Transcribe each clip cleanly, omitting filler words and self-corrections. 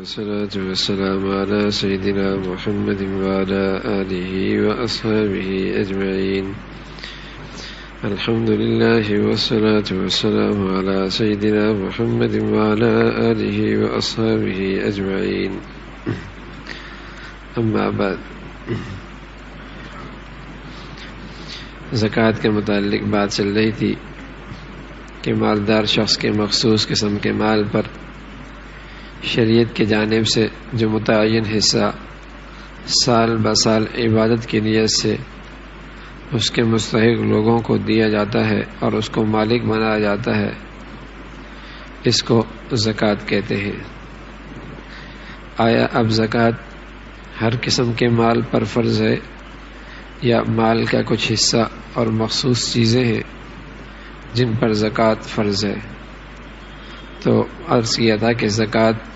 والصلاة والسلام على سيدنا محمد وعلى آله وأصحابه أجمعين. الحمد لله والصلاة والسلام على سيدنا محمد وعلى آله وأصحابه أجمعين. أما بعد، زکوٰۃ کے متعلق بات چل رہی تھی کہ مالدار شخص کے مخصوص قسم کے مال پر شریعت کی جانب سے جو متعین حصہ سال بہ سال عبادت کی نیت سے اس کے مستحق لوگوں کو دیا جاتا ہے اور اس کو مالک بنایا جاتا ہے، اس کو زکوٰۃ کہتے ہیں۔ آیا اب زکوٰۃ ہر قسم کے مال پر فرض ہے یا مال کا کچھ حصہ اور مخصوص چیزیں ہیں جن پر زکوٰۃ فرض ہے؟ تو عرض کیا تھا کہ زکوٰۃ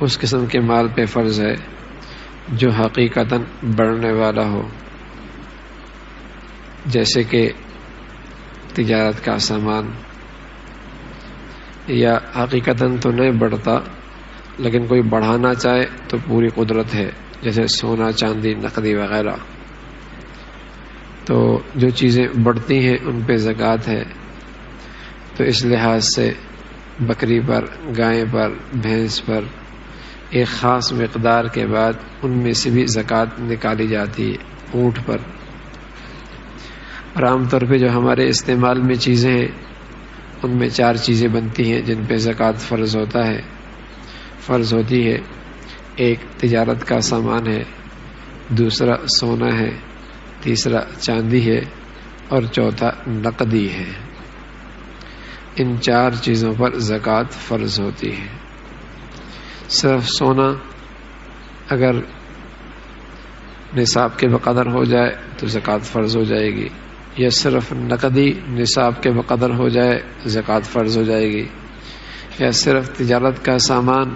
اس قسم کے مال پہ فرض ہے جو حقیقتاً بڑھنے والا ہو، جیسے کہ تجارت کا سامان، یا حقیقتاً تو نہیں بڑھتا لیکن کوئی بڑھانا چاہے تو پوری قدرت ہے، جیسے سونا، چاندی، نقدی وغیرہ۔ تو جو چیزیں بڑھتی ہیں ان پہ زکوٰۃ ہے۔ تو اس لحاظ سے بکری پر، گائے پر، بھینس پر ایک خاص مقدار کے بعد ان میں سے بھی زکوٰۃ نکالی جاتی ہے۔ اونٹ پر، اور عام طور پہ جو ہمارے استعمال میں چیزیں ہیں ان میں 4 چیزیں بنتی ہیں جن پہ زکوٰۃ فرض ہوتی ہے۔ ایک تجارت کا سامان ہے، دوسرا سونا ہے، تیسرا چاندی ہے اور چوتھا نقدی ہے۔ ان 4 چیزوں پر زکوٰۃ فرض ہوتی ہے۔ صرف سونا اگر نصاب کے بقدر ہو جائے تو زکوٰۃ فرض ہو جائے گی، یا صرف نقدی نصاب کے بقدر ہو جائے زکوٰۃ فرض ہو جائے گی، یا صرف تجارت کا سامان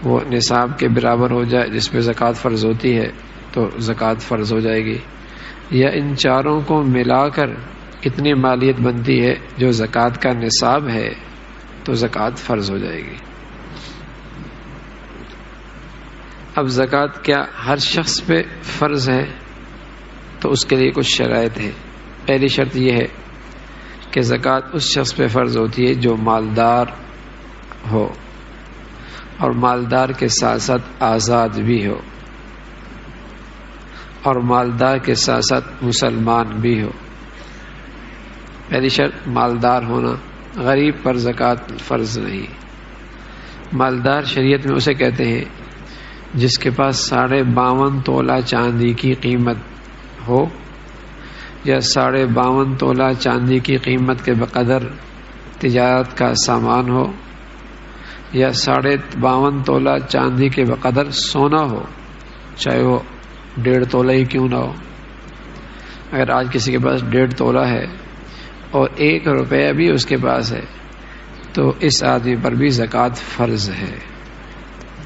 وہ نصاب کے برابر ہو جائے جس پہ زکوٰۃ فرض ہوتی ہے تو زکوٰۃ فرض ہو جائے گی، یا ان چاروں کو ملا کر اتنی مالیت بنتی ہے جو زکوٰۃ کا نصاب ہے تو زکوٰۃ فرض ہو جائے گی۔ اب زکوٰۃ کیا ہر شخص پہ فرض ہے؟ تو اس کے لیے کچھ شرائط ہیں۔ پہلی شرط یہ ہے کہ زکوٰۃ اس شخص پہ فرض ہوتی ہے جو مالدار ہو، اور مالدار کے ساتھ ساتھ آزاد بھی ہو، اور مالدار کے ساتھ ساتھ مسلمان بھی ہو۔ پہلی شرط مالدار ہونا، غریب پر زکوٰۃ فرض نہیں۔ مالدار شریعت میں اسے کہتے ہیں جس کے پاس 52.5 تولہ چاندی کی قیمت ہو، یا 52.5 تولہ چاندی کی قیمت کے بقدر تجارت کا سامان ہو، یا 52.5 تولہ چاندی کے بقدر سونا ہو، چاہے وہ 1.5 تولہ ہی کیوں نہ ہو۔ اگر آج کسی کے پاس 1.5 تولہ ہے اور 1 روپیہ بھی اس کے پاس ہے تو اس آدمی پر بھی زکوٰۃ فرض ہے۔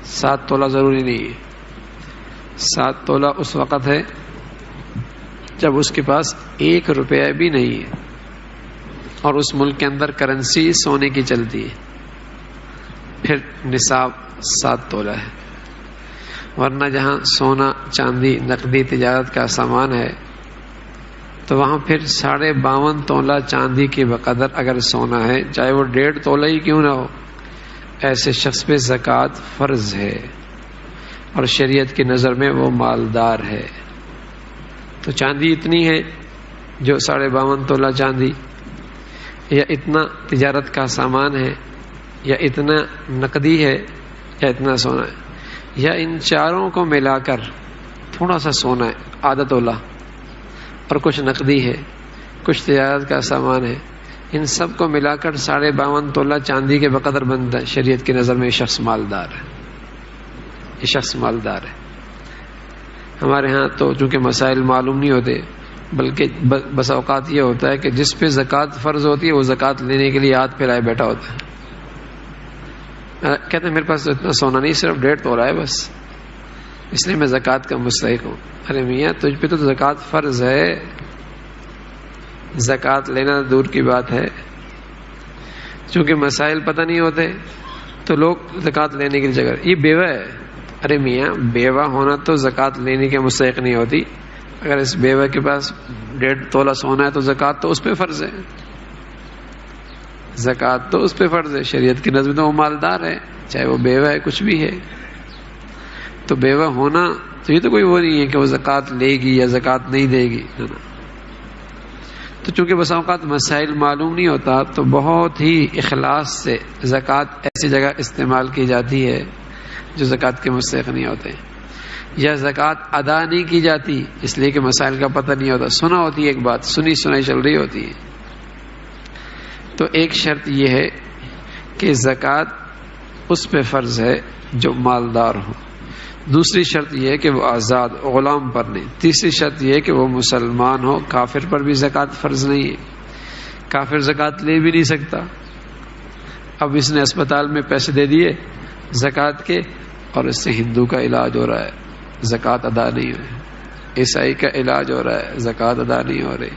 7 تولہ ضروری نہیں ہے۔ 7 تولہ اس وقت ہے جب اس کے پاس 1 روپیہ بھی نہیں ہے اور اس ملک کے اندر کرنسی سونے کی چلتی ہے، پھر نصاب 7 تولہ ہے۔ ورنہ جہاں سونا، چاندی، نقدی تجارت کا سامان ہے تو وہاں پھر 52.5 تولہ چاندی کے بقدر اگر سونا ہے، چاہے وہ 1.5 تولہ ہی کیوں نہ ہو، ایسے شخص پہ زکوٰۃ فرض ہے، اور شریعت کی نظر میں وہ مالدار ہے۔ تو چاندی اتنی ہے جو 52.5 تولہ چاندی، یا اتنا تجارت کا سامان ہے، یا اتنا نقدی ہے، یا اتنا سونا ہے، یا ان چاروں کو ملا کر تھوڑا سا سونا ہے، آدھا تولہ، اور کچھ نقدی ہے، کچھ تجارت کا سامان ہے، ان سب کو ملا کر 52.5 تولہ چاندی کے بقدر بنتا ہے۔ شریعت کی نظر میں یہ شخص مالدار ہے، یہ شخص مالدار ہے۔ ہمارے ہاں تو چونکہ مسائل معلوم نہیں ہوتے، بلکہ بس اوقات یہ ہوتا ہے کہ جس پہ زکوٰۃ فرض ہوتی ہے وہ زکوٰۃ لینے کے لیے ہاتھ پھیلائے بیٹھا ہوتا ہے، کہتے ہیں میرے پاس اتنا سونا نہیں، صرف 1.5 تولہ ہے بس، اس لیے میں زکوٰۃ کا مستحق ہوں۔ ارے میاں، تجھ پہ تو زکوٰۃ فرض ہے، زکوٰۃ لینا دور کی بات ہے۔ چونکہ مسائل پتہ نہیں ہوتے تو لوگ زکوٰۃ لینے کی جگہ یہ بیوہ ہے. ارے میاں بیوہ ہونا تو زکوٰۃ لینے کے مستحق نہیں ہوتی. اگر اس بیوہ کے پاس 1.5 تولہ سونا ہے تو زکوٰۃ تو اس پہ فرض ہے. زکوٰۃ تو اس پہ فرض ہے. شریعت کی نظر میں تو وہ مالدار ہے, چاہے وہ بیوہ ہے, کچھ بھی ہے. تو بیوہ ہونا تو یہ تو کوئی وہ نہیں ہے کہ وہ زکوٰۃ لے گی یا زکوٰۃ نہیں دے گی. تو چونکہ بسا اوقات مسائل معلوم نہیں ہوتا تو بہت ہی اخلاص سے زکوٰۃ ایسی جگہ استعمال کی جاتی ہے جو زکوٰۃ کے مستحق نہیں ہوتے, یا زکوٰۃ ادا نہیں کی جاتی اس لیے کہ مسائل کا پتہ نہیں ہوتا. سنا ہوتی ہے ایک بات, سنی سنائی چل رہی ہوتی ہے. تو ایک شرط یہ ہے کہ زکوٰۃ اس پہ فرض ہے جو مالدار ہو. دوسری شرط یہ ہے کہ وہ آزاد غلام پر نہیں. تیسری شرط یہ ہے کہ وہ مسلمان ہو. کافر پر بھی زکوٰۃ فرض نہیں ہے, کافر زکوٰۃ لے بھی نہیں سکتا. اب اس نے اسپتال میں پیسے دے دیے زکوٰۃ کے اور اس سے ہندو کا علاج ہو رہا ہے, زکوٰۃ ادا نہیں ہو رہی. عیسائی کا علاج ہو رہا ہے, زکوٰۃ ادا نہیں ہو رہی.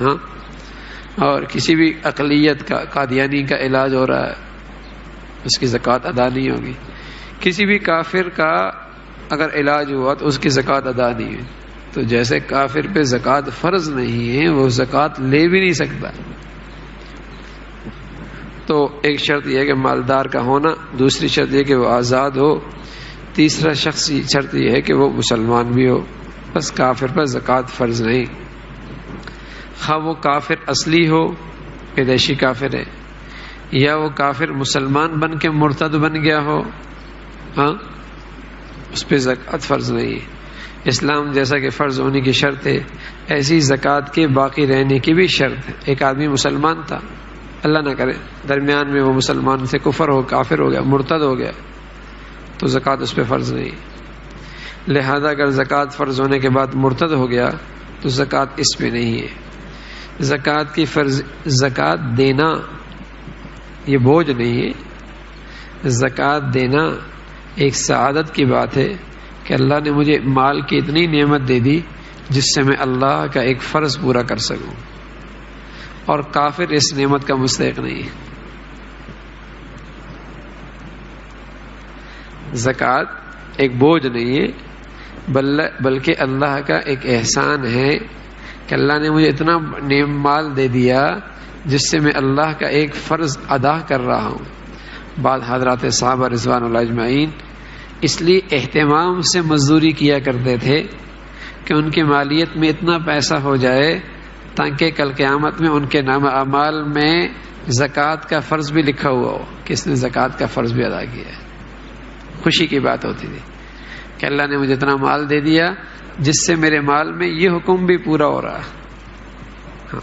ہاں, اور کسی بھی اقلیت کا, قادیانی کا علاج ہو رہا ہے, اس کی زکوٰۃ ادا نہیں ہوگی. کسی بھی کافر کا اگر علاج ہوا تو اس کی زکوٰۃ ادا نہیں ہے. تو جیسے کافر پہ زکوٰۃ فرض نہیں ہے وہ زکوٰۃ لے بھی نہیں سکتا. تو ایک شرط یہ ہے کہ مالدار کا ہونا, دوسری شرط یہ کہ وہ آزاد ہو, تیسرا شرط یہ ہے کہ وہ مسلمان بھی ہو. بس کافر پر زکوٰۃ فرض نہیں, خواہ وہ کافر اصلی ہو, پیدائشی کافر ہے, یا وہ کافر مسلمان بن کے مرتد بن گیا ہو, ہاں اس پہ زکوٰۃ فرض نہیں ہے. اسلام جیسا کہ فرض ہونے کی شرط ہے ایسی زکوٰۃ کے باقی رہنے کی بھی شرط ہے. ایک آدمی مسلمان تھا, اللہ نہ کرے درمیان میں وہ مسلمان سے کفر ہو, کافر ہو گیا, مرتد ہو گیا, تو زکوٰۃ اس پہ فرض نہیں. لہذا اگر زکوٰۃ فرض ہونے کے بعد مرتد ہو گیا تو زکوٰۃ اس پہ نہیں ہے. زکوٰۃ کی فرض, زکوٰۃ دینا یہ بوجھ نہیں ہے. زکوٰۃ دینا ایک سعادت کی بات ہے کہ اللہ نے مجھے مال کی اتنی نعمت دے دی جس سے میں اللہ کا ایک فرض پورا کر سکوں, اور کافر اس نعمت کا مستحق نہیں ہے. زکوٰۃ ایک بوجھ نہیں ہے بلکہ اللہ کا ایک احسان ہے کہ اللہ نے مجھے اتنا مال دے دیا جس سے میں اللہ کا ایک فرض ادا کر رہا ہوں. بعض حضرات صحابہ رضوان اللہ اجمعین اس لیے اہتمام سے مزدوری کیا کرتے تھے کہ ان کی مالیت میں اتنا پیسہ ہو جائے تاکہ کل قیامت میں ان کے نام اعمال میں زکوٰۃ کا فرض بھی لکھا ہوا ہو کہ اس نے زکوٰۃ کا فرض بھی ادا کیا ہے. خوشی کی بات ہوتی تھی کہ اللہ نے مجھے اتنا مال دے دیا جس سے میرے مال میں یہ حکم بھی پورا ہو رہا ہے. ہاں,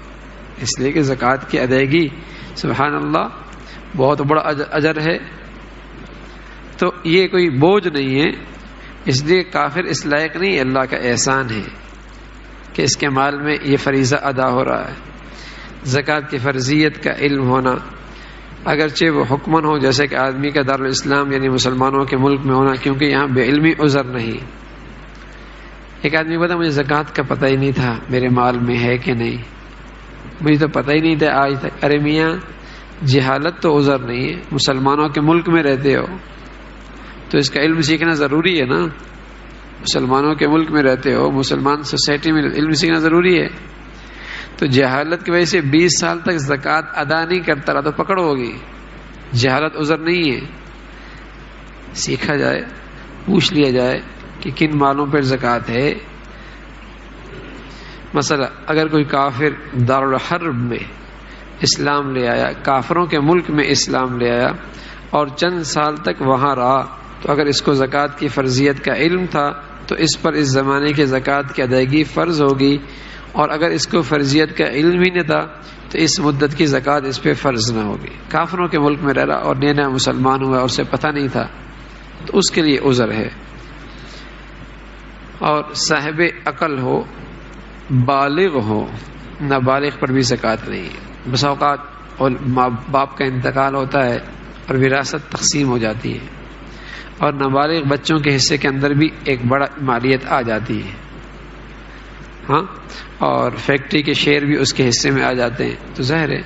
اس لیے کہ زکوٰۃ کی ادائیگی سبحان اللہ بہت بڑا اجر ہے. تو یہ کوئی بوجھ نہیں ہے, اس لیے کافر اس لائق نہیں. اللہ کا احسان ہے کہ اس کے مال میں یہ فریضہ ادا ہو رہا ہے. زکوٰۃ کی فرضیت کا علم ہونا, اگرچہ وہ حکمن ہو جیسے کہ آدمی کا دارالاسلام یعنی مسلمانوں کے ملک میں ہونا, کیونکہ یہاں بے علمی عذر نہیں. ایک آدمی بتا مجھے زکوٰۃ کا پتہ ہی نہیں تھا میرے مال میں ہے کہ نہیں, مجھے تو پتہ ہی نہیں تھا آج تک. ارے میاں جہالت تو عذر نہیں ہے, مسلمانوں کے ملک میں رہتے ہو تو اس کا علم سیکھنا ضروری ہے نا. مسلمانوں کے ملک میں رہتے ہو, مسلمان سوسائٹی میں علم سیکھنا ضروری ہے. تو جہالت کی وجہ سے 20 سال تک زکوٰۃ ادا نہیں کرتا رہا تو پکڑ ہوگی. جہالت عذر نہیں ہے, سیکھا جائے, پوچھ لیا جائے کہ کن مالوں پر زکوٰۃ ہے. مثلا اگر کوئی کافر دارالحرب میں اسلام لے آیا, کافروں کے ملک میں اسلام لے آیا اور چند سال تک وہاں رہا, تو اگر اس کو زکوٰۃ کی فرضیت کا علم تھا تو اس پر اس زمانے کی زکوٰۃ کی ادائیگی فرض ہوگی, اور اگر اس کو فرضیت کا علم ہی نہ تھا تو اس مدت کی زکوٰۃ اس پہ فرض نہ ہوگی. کافروں کے ملک میں رہ رہا اور نیا مسلمان ہوا اور اسے پتہ نہیں تھا تو اس کے لیے عذر ہے. اور صاحب عقل ہو, بالغ ہو, نابالغ پر بھی زکوٰۃ نہیں ہے. بس اوقات اور ماں باپ کا انتقال ہوتا ہے اور وراثت تقسیم ہو جاتی ہے, اور نابالغ بچوں کے حصے کے اندر بھی ایک بڑا مالیت آ جاتی ہے. ہاں, اور فیکٹری کے شیئر بھی اس کے حصے میں آ جاتے ہیں, تو ظاہر ہے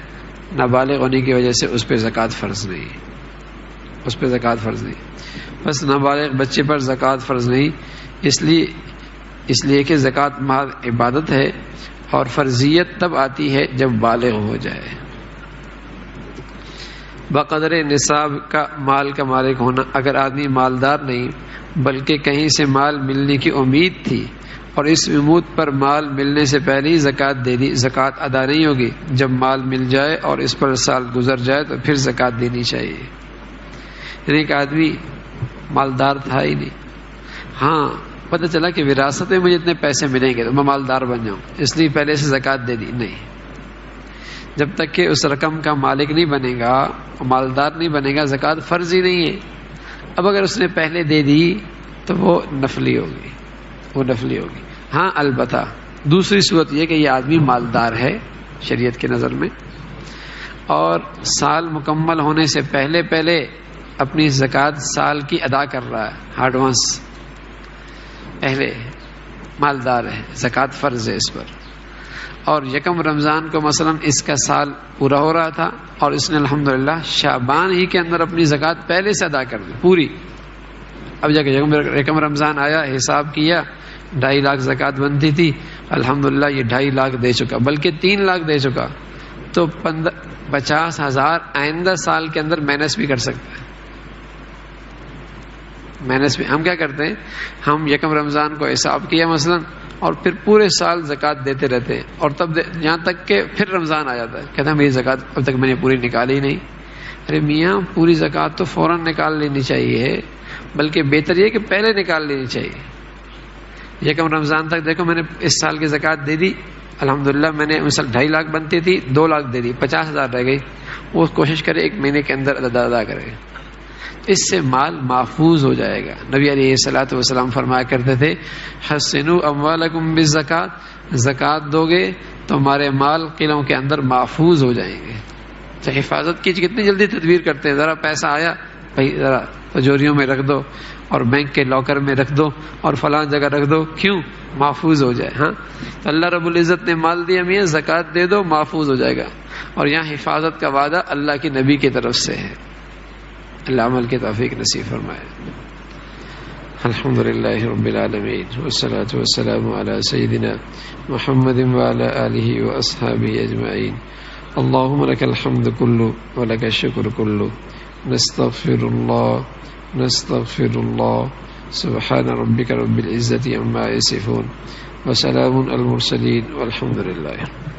نابالغ ہونے کی وجہ سے اس پہ زکوٰۃ فرض نہیں ہے. اس پہ زکوٰۃ فرض نہیں. بس نابالغ بچے پر زکوٰۃ فرض نہیں، اس لیے کہ زکوٰۃ محض عبادت ہے اور فرضیت تب آتی ہے جب بالغ ہو جائے. بقدر نصاب کا مال کا مالک ہونا، اگر آدمی مالدار نہیں بلکہ کہیں سے مال ملنے کی امید تھی اور اس امید پر مال ملنے سے پہلے ہی زکوٰۃ دے دی، زکوٰۃ ادا نہیں ہوگی. جب مال مل جائے اور اس پر سال گزر جائے تو پھر زکوٰۃ دینی چاہیے. یعنی ایک آدمی مالدار تھا ہی نہیں، ہاں پتہ چلا کہ وراثت میں مجھے اتنے پیسے ملیں گے تو میں مالدار بن جاؤں، اس لیے پہلے سے زکوٰۃ دے دی. نہیں، جب تک کہ اس رقم کا مالک نہیں بنے گا، مالدار نہیں بنے گا، زکوٰۃ فرض ہی نہیں ہے. اب اگر اس نے پہلے دے دی تو وہ نفلی ہوگی، وہ نفلی ہوگی. ہاں البتہ دوسری صورت یہ کہ یہ آدمی مالدار ہے شریعت کی نظر میں اور سال مکمل ہونے سے پہلے پہلے اپنی زکوٰۃ سال کی ادا کر رہا ہے، ایڈوانس پہلے مالدار ہے، زکوٰۃ فرض ہے اس پر. اور یکم رمضان کو مثلا اس کا سال پورا ہو رہا تھا اور اس نے الحمدللہ شعبان ہی کے اندر اپنی زکوٰۃ پہلے سے ادا کر دی پوری. اب جا کے یکم رمضان آیا، حساب کیا 2.5 لاکھ زکوٰۃ بنتی تھی، الحمدللہ یہ 2.5 لاکھ دے چکا، بلکہ 3 لاکھ دے چکا، تو 50,000 آئندہ سال کے اندر مائنس بھی کر سکتا ہے. مائنس بھی ہم کیا کرتے ہیں، ہم یکم رمضان کو حساب کیا مثلا اور پھر پورے سال زکوٰۃ دیتے رہتے ہیں اور تب یہاں تک کہ پھر رمضان آ جاتا ہے، کہتے ہیں میری زکوٰۃ اب تک میں نے پوری نکالی نہیں. ارے میاں پوری زکوٰۃ تو فوراً نکال لینی چاہیے، بلکہ بہتر یہ کہ پہلے نکال لینی چاہیے. یکم رمضان تک دیکھو میں نے اس سال کی زکوٰۃ دے دی، الحمدللہ میں نے مثلا 2.5 لاکھ بنتی تھی، 2 لاکھ دے دی، 50,000 رہ گئی، وہ کوشش کرے 1 مہینے کے اندر ادا کرے، اس سے مال محفوظ ہو جائے گا. نبی علیہ الصلوۃ والسلام فرمایا کرتے تھے حسنوا اموالکم بالزکوٰۃ، زکوٰۃ دو گے تو ہمارے مال قلعوں کے اندر محفوظ ہو جائیں گے. تو حفاظت کی کتنی جلدی تدبیر کرتے ہیں، ذرا پیسہ آیا بھائی ذرا تجوریوں میں رکھ دو اور بینک کے لاکر میں رکھ دو اور فلاں جگہ رکھ دو، کیوں؟ محفوظ ہو جائے. ہاں تو اللہ رب العزت نے مال دیا، میاں زکوٰۃ دے دو محفوظ ہو جائے گا. اور یہاں حفاظت کا وعدہ اللہ کے نبی کی طرف سے ہے. اللہ عمل کی توفیق نصیب فرمائے. الحمدللہ رب العالمین والصلاة والسلام علی سیدنا محمد وعلی آلہ واصحابہ اجمعین. اللہم لک الحمد کلہ ولک الشکر کلہ، نستغفر اللہ سبحان ربک رب العزة عما یصفون وسلام علی المرسلین والحمد للہ.